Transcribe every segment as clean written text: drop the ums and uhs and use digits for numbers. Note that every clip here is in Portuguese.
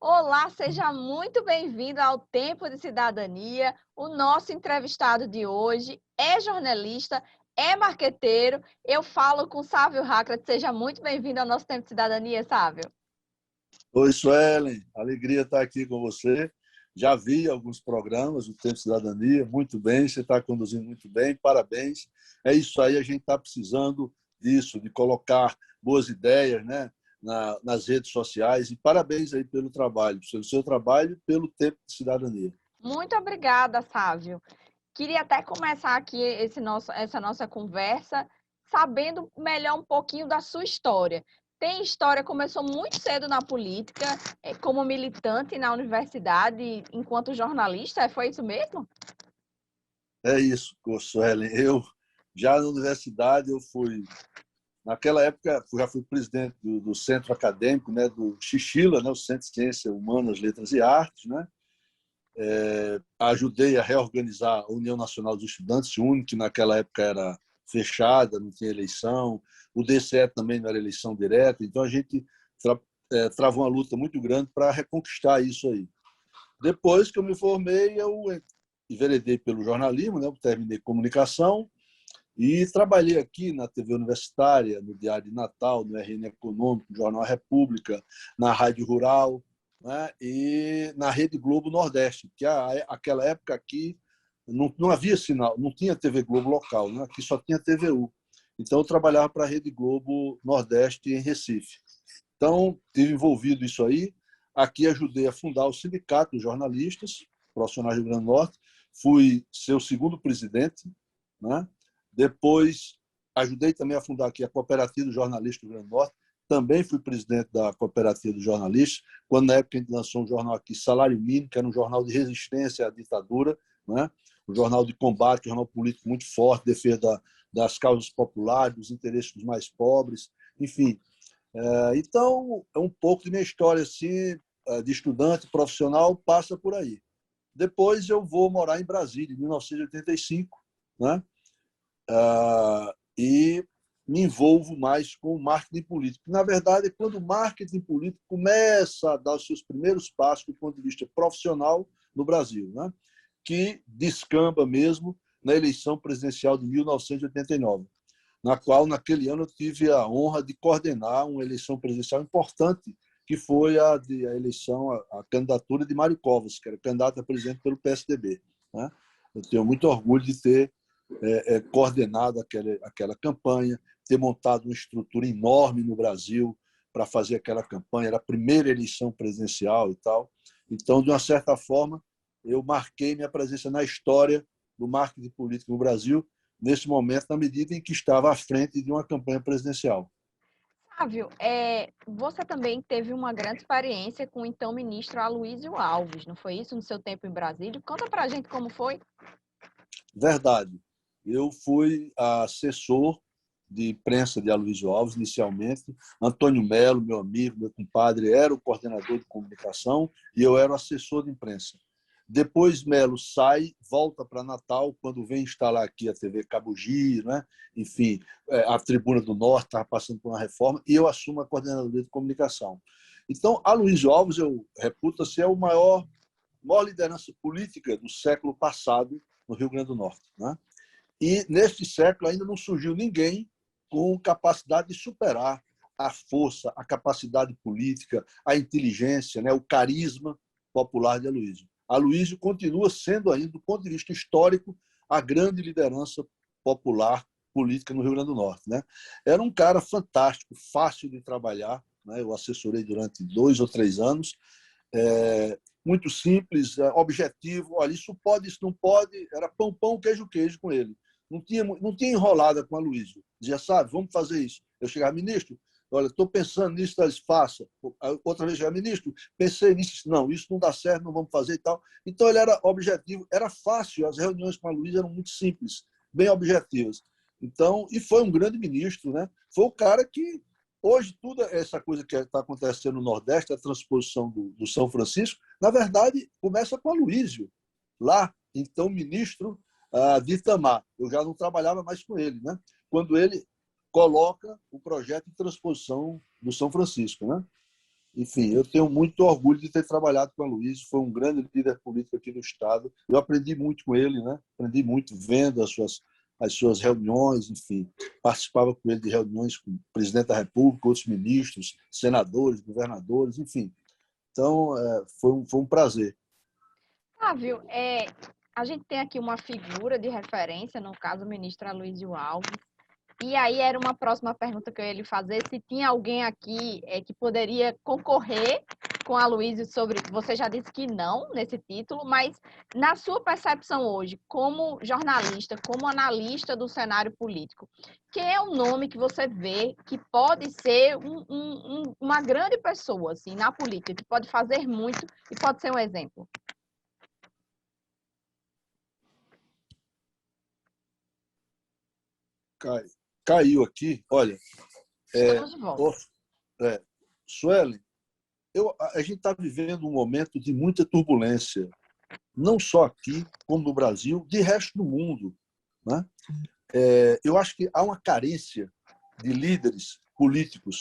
Olá, seja muito bem-vindo ao Tempo de Cidadania. O nosso entrevistado de hoje é jornalista, é marqueteiro. Eu falo com Sávio Hacrat. Seja muito bem-vindo ao nosso Tempo de Cidadania, Sávio. Oi, Suelen. Alegria estar aqui com você. Já vi alguns programas do Tempo de Cidadania, muito bem, você está conduzindo muito bem, parabéns. É isso aí, a gente está precisando disso, de colocar boas ideias, né, nas redes sociais. E parabéns aí pelo trabalho, pelo seu trabalho e pelo Tempo de Cidadania. Muito obrigada, Sávio. Queria até começar aqui essa nossa conversa sabendo melhor um pouquinho da sua história. Tem história, começou muito cedo na política, como militante na universidade, enquanto jornalista, foi isso mesmo? É isso, Suelen. Eu, já na universidade, eu fui. Naquela época, já fui presidente do centro acadêmico, né, do Xixila, né, o Centro de Ciência Humanas, Letras e Artes, né? Ajudei a reorganizar a União Nacional dos Estudantes, UNE, que naquela época era fechada, não tinha eleição. O DCE também não era eleição direta. Então, a gente travou uma luta muito grande para reconquistar isso aí. Depois que eu me formei, eu enveredei pelo jornalismo, né? Eu terminei comunicação e trabalhei aqui na TV Universitária, no Diário de Natal, no RN Econômico, no Jornal República, na Rádio Rural, né? E na Rede Globo Nordeste, que aquela época aqui não havia sinal, não tinha TV Globo local, né? Aqui só tinha TVU. Então, eu trabalhava para a Rede Globo Nordeste em Recife. Então, tive envolvido isso aí. Aqui ajudei a fundar o Sindicato de Jornalistas Profissionais do Rio Grande do Norte. Fui seu segundo presidente, né? Depois, ajudei também a fundar aqui a Cooperativa dos Jornalistas do Rio Grande do Norte. Também fui presidente da Cooperativa dos Jornalistas, quando na época a gente lançou um jornal aqui, Salário Mínimo, que era um jornal de resistência à ditadura, né? Um jornal de combate, um jornal político muito forte, defesa das causas populares, dos interesses dos mais pobres, enfim. Então, é um pouco de minha história assim, de estudante profissional, passa por aí. Depois eu vou morar em Brasília, em 1985, né? E me envolvo mais com o marketing político. Na verdade, quando o marketing político começa a dar os seus primeiros passos do ponto de vista profissional no Brasil, né? Que descamba mesmo na eleição presidencial de 1989, na qual, naquele ano, eu tive a honra de coordenar uma eleição presidencial importante, que foi a eleição, a candidatura de Mário Covas, que era candidato a presidente pelo PSDB. Né? Eu tenho muito orgulho de ter coordenado aquela campanha, ter montado uma estrutura enorme no Brasil para fazer aquela campanha, era a primeira eleição presidencial e tal. Então, de uma certa forma, eu marquei minha presença na história do marketing político no Brasil, nesse momento, na medida em que estava à frente de uma campanha presidencial. Sávio, você também teve uma grande experiência com o então ministro Aloysio Alves, não foi isso, no seu tempo em Brasília? Conta pra gente como foi. Verdade. Eu fui assessor de imprensa de Aloysio Alves, inicialmente. Antônio Melo, meu amigo, meu compadre, era o coordenador de comunicação e eu era o assessor de imprensa. Depois, Melo sai, volta para Natal, quando vem instalar aqui a TV Cabugi, né? Enfim, a Tribuna do Norte estava passando por uma reforma, e eu assumo a coordenadoria de comunicação. Então, Aloysio Alves, eu reputo ser o maior liderança política do século passado no Rio Grande do Norte. Né? E, neste século, ainda não surgiu ninguém com capacidade de superar a força, a capacidade política, a inteligência, né? O carisma popular de Aloysio. Aloysio continua sendo, ainda, do ponto de vista histórico, a grande liderança popular política no Rio Grande do Norte. Né? Era um cara fantástico, fácil de trabalhar. Né? Eu assessorei durante 2 ou 3 anos. Muito simples, objetivo. Olha, isso pode, isso não pode. Era pão, pão, queijo, queijo com ele. Não tinha enrolada com a Luísa. Dizia, sabe, vamos fazer isso. Eu chegava, ministro, olha, estou pensando nisso, eles façam. Outra vez chegava, ministro, pensei nisso, não, isso não dá certo, não vamos fazer e tal. Então, ele era objetivo, era fácil, as reuniões com a Luísa eram muito simples, bem objetivas. Então, e foi um grande ministro, né? Foi o cara que, hoje, toda essa coisa que está acontecendo no Nordeste, a transposição do São Francisco, na verdade, começa com a Aloysio, lá, então, ministro de Itamar. Eu já não trabalhava mais com ele, né? Quando ele coloca o projeto de transposição do São Francisco. Né? Enfim, eu tenho muito orgulho de ter trabalhado com o Aloysio, foi um grande líder político aqui no Estado. Eu aprendi muito com ele, né? Aprendi muito vendo as suas reuniões, enfim. Participava com ele de reuniões com o presidente da República, outros ministros, senadores, governadores, enfim. Então, foi um prazer. Flávio, a gente tem aqui uma figura de referência, no caso, o ministro Aloysio Alves. E aí era uma próxima pergunta que eu ia lhe fazer, se tinha alguém aqui que poderia concorrer com a Aloysio sobre... Você já disse que não nesse título, mas na sua percepção hoje, como jornalista, como analista do cenário político, quem é o nome que você vê que pode ser uma grande pessoa assim, na política, que pode fazer muito e pode ser um exemplo? Caiu aqui, olha, Estamos de volta. Suelen, a gente está vivendo um momento de muita turbulência, não só aqui, como no Brasil, de resto do mundo. Né? Eu acho que há uma carência de líderes políticos,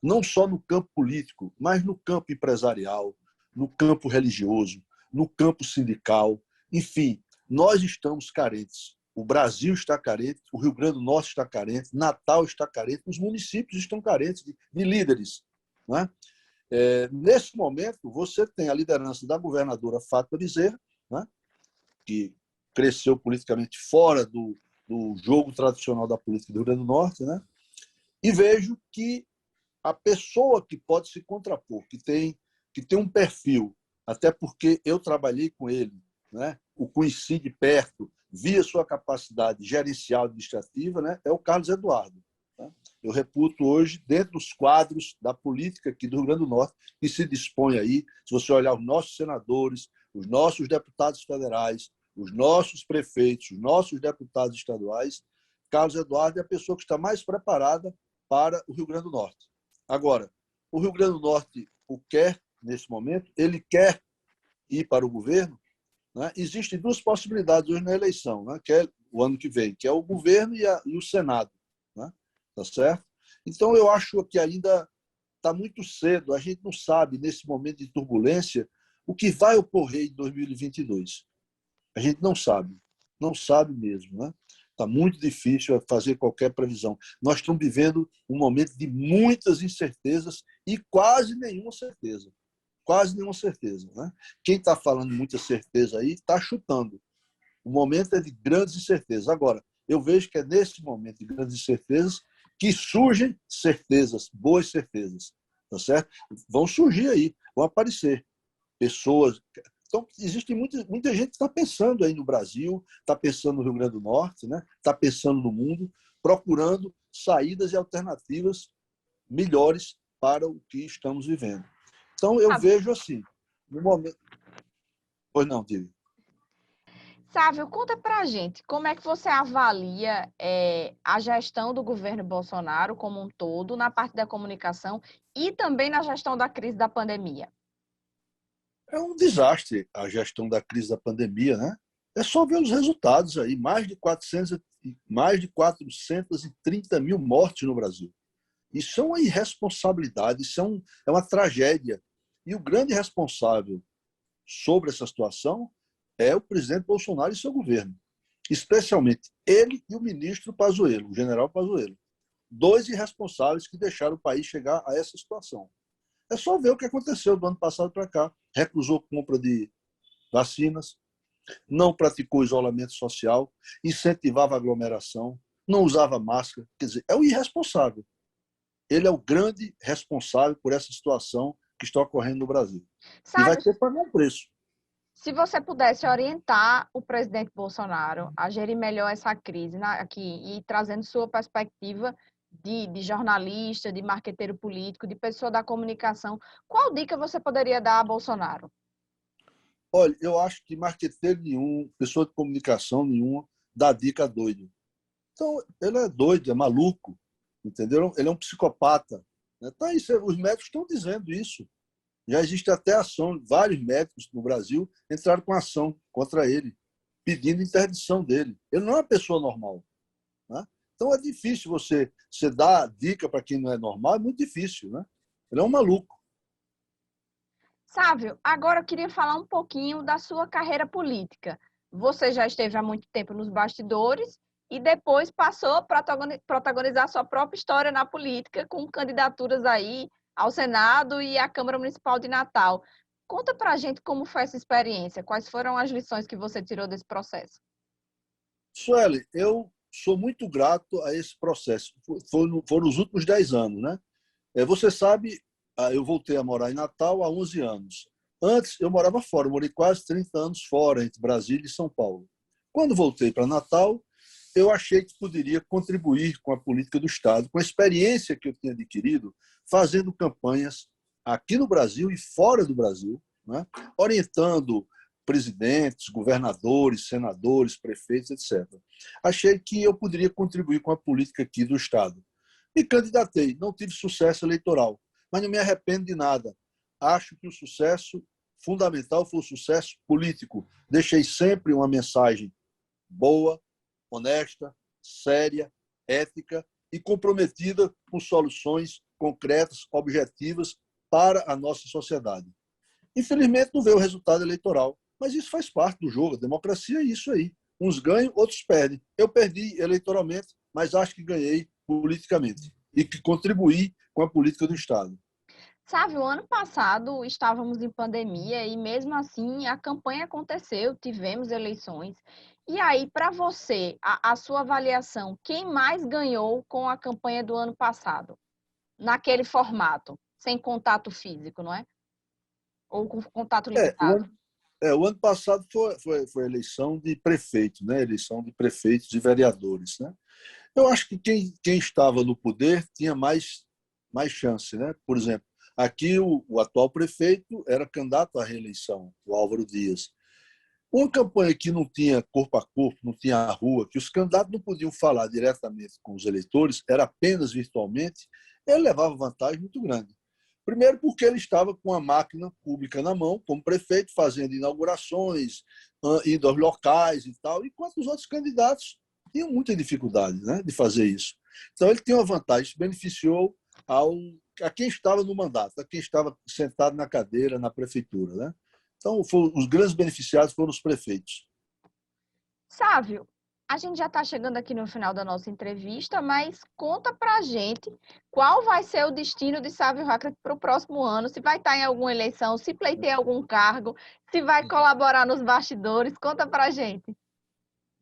não só no campo político, mas no campo empresarial, no campo religioso, no campo sindical. Enfim, nós estamos carentes. O Brasil está carente, o Rio Grande do Norte está carente, Natal está carente, os municípios estão carentes de líderes. Né? Nesse momento, você tem a liderança da governadora Fátima Bezerra, né? Que cresceu politicamente fora do jogo tradicional da política do Rio Grande do Norte, né? E vejo que a pessoa que pode se contrapor, que tem um perfil, até porque eu trabalhei com ele, né? O conheci de perto, via sua capacidade gerencial administrativa, né? É o Carlos Eduardo. Né? Eu reputo hoje, dentro dos quadros da política aqui do Rio Grande do Norte, que se dispõe aí, se você olhar os nossos senadores, os nossos deputados federais, os nossos prefeitos, os nossos deputados estaduais, Carlos Eduardo é a pessoa que está mais preparada para o Rio Grande do Norte. Agora, o Rio Grande do Norte o quer, nesse momento, ele quer ir para o governo. Né? Existem duas possibilidades hoje na eleição, né? Que é o ano que vem, que é o governo e o Senado. Né? Tá certo? Então, eu acho que ainda está muito cedo, a gente não sabe, nesse momento de turbulência, o que vai ocorrer em 2022. A gente não sabe mesmo. Né? Está muito difícil fazer qualquer previsão. Nós estamos vivendo um momento de muitas incertezas e quase nenhuma certeza. Quase nenhuma certeza. Né? Quem está falando muita certeza aí está chutando. O momento é de grandes incertezas. Agora, eu vejo que é nesse momento de grandes incertezas que surgem certezas, boas certezas. Tá certo? Vão surgir aí, vão aparecer pessoas. Então, existe muita gente que está pensando aí no Brasil, está pensando no Rio Grande do Norte, né? Está pensando no mundo, procurando saídas e alternativas melhores para o que estamos vivendo. Então, eu vejo assim, no momento... Pois não, Diego. Sávio, conta pra gente, como é que você avalia a gestão do governo Bolsonaro como um todo, na parte da comunicação e também na gestão da crise da pandemia? É um desastre a gestão da crise da pandemia, né? É só ver os resultados aí, mais de 430 mil mortes no Brasil. Isso é uma irresponsabilidade, é uma tragédia. E o grande responsável sobre essa situação é o presidente Bolsonaro e seu governo, especialmente ele e o ministro Pazuello, o general Pazuello. Dois irresponsáveis que deixaram o país chegar a essa situação. É só ver o que aconteceu do ano passado para cá. Recusou compra de vacinas, não praticou isolamento social, incentivava a aglomeração, não usava máscara. Quer dizer, é o irresponsável. Ele é o grande responsável por essa situação que está ocorrendo no Brasil. E vai Sabe, ter que pagar um preço. se você pudesse orientar o presidente Bolsonaro a gerir melhor essa crise aqui e trazendo sua perspectiva de jornalista, de marqueteiro político, de pessoa da comunicação, qual dica você poderia dar a Bolsonaro? Olha, eu acho que marqueteiro nenhum, pessoa de comunicação nenhuma, dá dica doido. Então, ele é doido, é maluco, entendeu? Ele é um psicopata. Tá aí, os médicos estão dizendo isso. Já existe até ação, vários médicos no Brasil entraram com ação contra ele, pedindo interdição dele. Ele não é uma pessoa normal. Né? Então é difícil você dar dica para quem não é normal, é muito difícil. Né? Ele é um maluco. Sávio, agora eu queria falar um pouquinho da sua carreira política. Você já esteve há muito tempo nos bastidores e depois passou a protagonizar sua própria história na política, com candidaturas aí ao Senado e à Câmara Municipal de Natal. Conta pra gente como foi essa experiência, quais foram as lições que você tirou desse processo. Sueli, eu sou muito grato a esse processo. Foram os últimos 10 anos, né? Você sabe, eu voltei a morar em Natal há 11 anos. Antes, eu morava fora, eu morei quase 30 anos fora, entre Brasília e São Paulo. Quando voltei para Natal, eu achei que poderia contribuir com a política do Estado, com a experiência que eu tinha adquirido, fazendo campanhas aqui no Brasil e fora do Brasil, né? Orientando presidentes, governadores, senadores, prefeitos, etc. Achei que eu poderia contribuir com a política aqui do Estado. Me candidatei, não tive sucesso eleitoral, mas não me arrependo de nada. Acho que o sucesso fundamental foi o sucesso político. Deixei sempre uma mensagem boa, honesta, séria, ética e comprometida com soluções concretas, objetivas para a nossa sociedade. Infelizmente, não veio o resultado eleitoral, mas isso faz parte do jogo. A democracia é isso aí. Uns ganham, outros perdem. Eu perdi eleitoralmente, mas acho que ganhei politicamente e que contribuí com a política do Estado. Sabe, o ano passado estávamos em pandemia e mesmo assim a campanha aconteceu, tivemos eleições. E aí, para você, a sua avaliação, quem mais ganhou com a campanha do ano passado? Naquele formato, sem contato físico, não é? Ou com contato É, o limitado? ano, o ano passado foi eleição de prefeito, né? Eleição de prefeitos e vereadores, né? Eu acho que quem estava no poder tinha mais chance, né? Por exemplo, aqui o atual prefeito era candidato à reeleição, o Álvaro Dias. Uma campanha que não tinha corpo a corpo, não tinha a rua, que os candidatos não podiam falar diretamente com os eleitores, era apenas virtualmente, ele levava vantagem muito grande. Primeiro, porque ele estava com a máquina pública na mão, como prefeito, fazendo inaugurações, indo aos locais e tal, enquanto os outros candidatos tinham muita dificuldade, né, de fazer isso. Então, ele tem uma vantagem, beneficiou a quem estava no mandato, a quem estava sentado na cadeira, na prefeitura, né? Então, os grandes beneficiados foram os prefeitos. Sávio, a gente já está chegando aqui no final da nossa entrevista, mas conta pra gente qual vai ser o destino de Sávio Hackett para o próximo ano, se vai estar em alguma eleição, se pleiteia algum cargo, se vai colaborar nos bastidores, conta pra gente.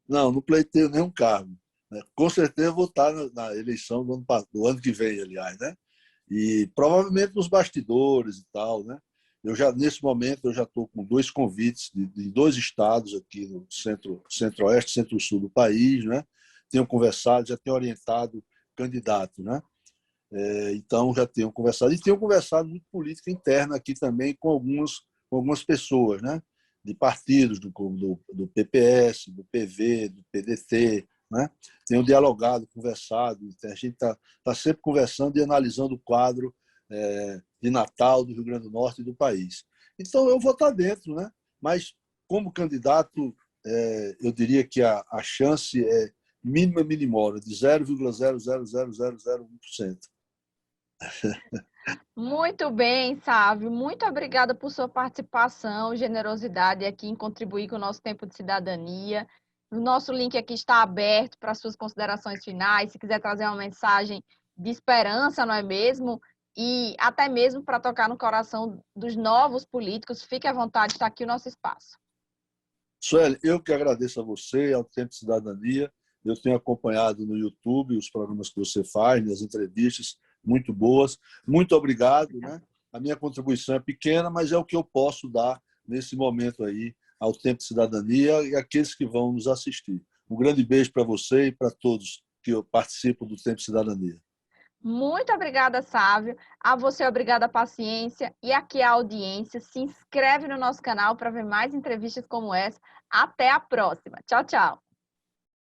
Não, não pleiteio nenhum cargo, né? Com certeza vou estar na eleição do ano que vem, aliás, né? E provavelmente nos bastidores e tal, né? Nesse momento, eu já estou com 2 convites de 2 estados aqui no centro-oeste, centro-sul do país, né? Tenho conversado, já tenho orientado candidato, né? Então, já tenho conversado. E tenho conversado muito política interna aqui também com algumas pessoas, né? De partidos, do PPS, do PV, do PDT. Né? Tenho dialogado, conversado. A gente está sempre conversando e analisando o quadro de Natal, do Rio Grande do Norte e do país. Então, eu vou estar dentro, né? Mas, como candidato, eu diria que a chance é mínima minimora, de 0,00001%. Muito bem, Sávio. Muito obrigada por sua participação, generosidade aqui em contribuir com o nosso tempo de cidadania. O nosso link aqui está aberto para suas considerações finais. Se quiser trazer uma mensagem de esperança, não é mesmo? E até mesmo para tocar no coração dos novos políticos, fique à vontade, está aqui o nosso espaço. Sueli, eu que agradeço a você, ao Tempo de Cidadania. Eu tenho acompanhado no YouTube os programas que você faz, as entrevistas muito boas. Muito obrigado, né? A minha contribuição é pequena, mas é o que eu posso dar nesse momento aí ao Tempo de Cidadania e àqueles que vão nos assistir. Um grande beijo para você e para todos que participam do Tempo de Cidadania. Muito obrigada, Sávio. A você, obrigada a paciência. E aqui a audiência. Se inscreve no nosso canal para ver mais entrevistas como essa. Até a próxima. Tchau, tchau.